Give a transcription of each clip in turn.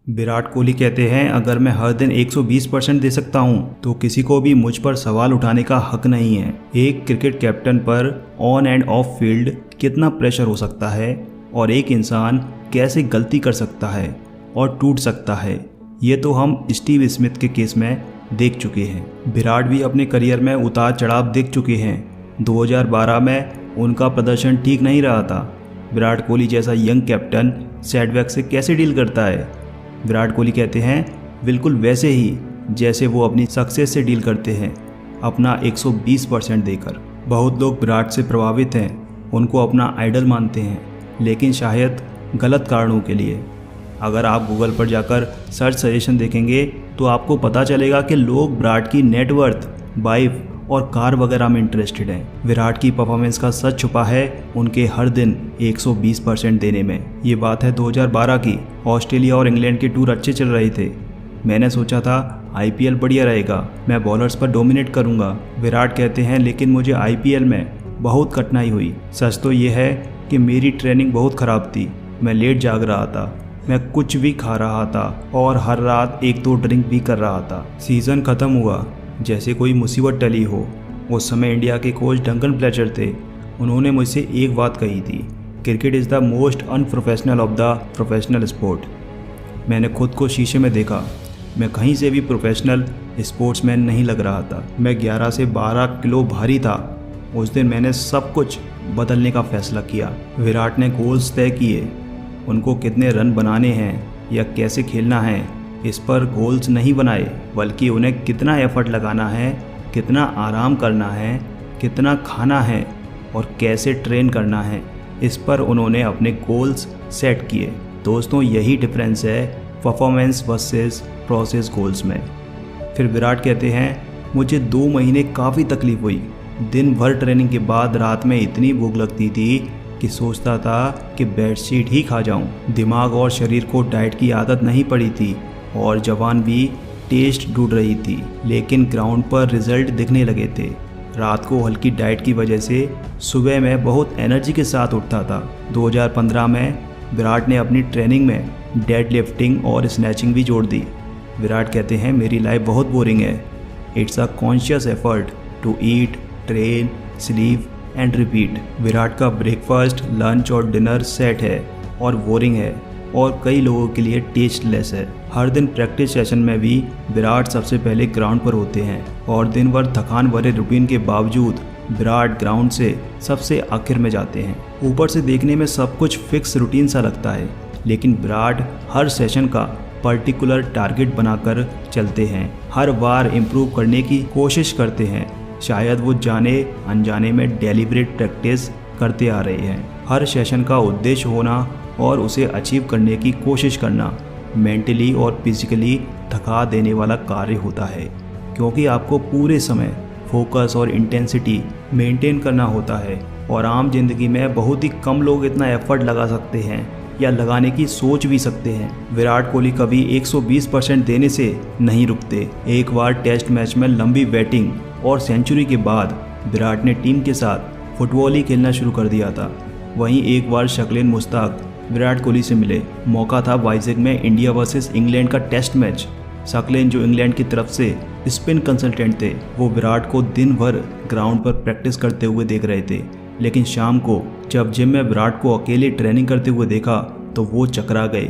विराट कोहली कहते हैं, अगर मैं हर दिन 120% दे सकता हूं तो किसी को भी मुझ पर सवाल उठाने का हक नहीं है। एक क्रिकेट कैप्टन पर ऑन एंड ऑफ फील्ड कितना प्रेशर हो सकता है और एक इंसान कैसे गलती कर सकता है और टूट सकता है, ये तो हम स्टीव स्मिथ के केस में देख चुके हैं। विराट भी अपने करियर में उतार चढ़ाव देख चुके हैं। 2012 में उनका प्रदर्शन ठीक नहीं रहा था। विराट कोहली जैसा यंग कैप्टन सेटबैक से कैसे डील करता है? विराट कोहली कहते हैं, बिल्कुल वैसे ही जैसे वो अपनी सक्सेस से डील करते हैं, अपना 120% देकर। बहुत लोग विराट से प्रभावित हैं, उनको अपना आइडल मानते हैं, लेकिन शायद गलत कारणों के लिए। अगर आप गूगल पर जाकर सर्च सजेशन देखेंगे तो आपको पता चलेगा कि लोग विराट की नेटवर्थ, वाइफ और कार वगैरह में इंटरेस्टेड हैं। विराट की परफॉर्मेंस का सच छुपा है उनके हर दिन 120% देने में। ये बात है 2012 की। ऑस्ट्रेलिया और इंग्लैंड के टूर अच्छे चल रहे थे। मैंने सोचा था आईपीएल बढ़िया रहेगा, मैं बॉलर्स पर डोमिनेट करूंगा। विराट कहते हैं, लेकिन मुझे आईपीएल में बहुत कठिनाई हुई। सच तो ये है कि मेरी ट्रेनिंग बहुत ख़राब थी। मैं लेट जाग रहा था, मैं कुछ भी खा रहा था और हर रात 1-2 ड्रिंक भी कर रहा था। सीज़न ख़त्म हुआ जैसे कोई मुसीबत टली हो। उस समय इंडिया के कोच डंकन फ्लेचर थे। उन्होंने मुझसे एक बात कही थी, cricket is the most unprofessional of the professional sport. मैंने खुद को शीशे में देखा। मैं कहीं से भी प्रोफेशनल स्पोर्ट्समैन नहीं लग रहा था। मैं 11 से 12 किलो भारी था। उस दिन मैंने सब कुछ बदलने का फैसला किया। विराट ने गोल्स तय किए। उनको कितने रन बनाने हैं या कैसे खेलना है, इस पर गोल्स नहीं बनाए, बल्कि उन्हें कितना एफर्ट लगाना है, कितना आराम करना है, कितना खाना है और कैसे ट्रेन करना है, इस पर उन्होंने अपने गोल्स सेट किए। दोस्तों, यही डिफरेंस है परफॉर्मेंस वर्सेस प्रोसेस गोल्स में। फिर विराट कहते हैं, मुझे 2 महीने काफ़ी तकलीफ हुई। दिन भर ट्रेनिंग के बाद रात में इतनी भूख लगती थी कि सोचता था कि बेडशीट ही खा जाऊं। दिमाग और शरीर को डाइट की आदत नहीं पड़ी थी और जवान भी टेस्ट ढूंढ रही थी, लेकिन ग्राउंड पर रिजल्ट दिखने लगे थे। रात को हल्की डाइट की वजह से सुबह में बहुत एनर्जी के साथ उठता था। 2015 में विराट ने अपनी ट्रेनिंग में डेड लिफ्टिंग और स्नैचिंग भी जोड़ दी। विराट कहते हैं, मेरी लाइफ बहुत बोरिंग है। It's a conscious effort to eat, train, sleep and repeat. Virat का ब्रेकफास्ट, लंच और डिनर सेट है और बोरिंग है और कई लोगों के लिए टेस्टलेस है। हर दिन प्रैक्टिस सेशन में भी विराट सबसे पहले ग्राउंड पर होते हैं और दिन भर थकान भरे रूटीन के बावजूद विराट ग्राउंड से सबसे आखिर में जाते हैं। ऊपर से देखने में सब कुछ फिक्स रूटीन सा लगता है, लेकिन विराट हर सेशन का पर्टिकुलर टारगेट बनाकर चलते हैं। हर बार इम्प्रूव करने की कोशिश करते हैं। शायद वो जाने अनजाने में डेलिब्रेट प्रैक्टिस करते आ रहे हैं। हर सेशन का उद्देश्य होना और उसे अचीव करने की कोशिश करना मेंटली और फिजिकली थका देने वाला कार्य होता है, क्योंकि आपको पूरे समय फोकस और इंटेंसिटी मेंटेन करना होता है और आम जिंदगी में बहुत ही कम लोग इतना एफर्ट लगा सकते हैं या लगाने की सोच भी सकते हैं। विराट कोहली कभी 120% देने से नहीं रुकते। एक बार टेस्ट मैच में लंबी बैटिंग और सेंचुरी के बाद विराट ने टीम के साथ फुटबॉल ही खेलना शुरू कर दिया था। वहीं एक बार शकील मुश्ताक विराट कोहली से मिले। मौका था वाइजैक में इंडिया वर्सेस इंग्लैंड का टेस्ट मैच। शकील, जो इंग्लैंड की तरफ से स्पिन कंसल्टेंट थे, वो विराट को दिन भर ग्राउंड पर प्रैक्टिस करते हुए देख रहे थे, लेकिन शाम को जब जिम में विराट को अकेले ट्रेनिंग करते हुए देखा तो वो चकरा गए।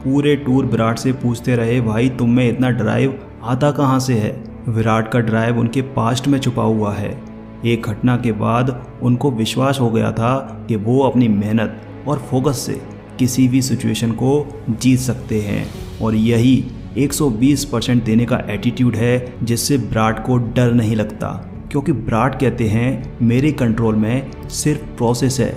पूरे टूर विराट से पूछते रहे, भाई तुम में इतना ड्राइव आता कहाँ से है? विराट का ड्राइव उनके पास्ट में छुपा हुआ है। एक घटना के बाद उनको विश्वास हो गया था कि वो अपनी मेहनत और फोकस से किसी भी सिचुएशन को जीत सकते हैं, और यही 120% देने का एटीट्यूड है जिससे विराट को डर नहीं लगता। क्योंकि विराट कहते हैं, मेरे कंट्रोल में सिर्फ प्रोसेस है।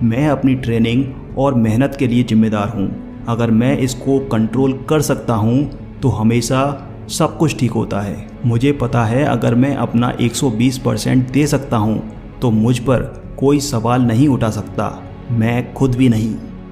मैं अपनी ट्रेनिंग और मेहनत के लिए जिम्मेदार हूँ। अगर मैं इसको कंट्रोल कर सकता हूँ तो हमेशा सब कुछ ठीक होता है। मुझे पता है अगर मैं अपना 120% दे सकता हूँ तो मुझ पर कोई सवाल नहीं उठा सकता, मैं खुद भी नहीं।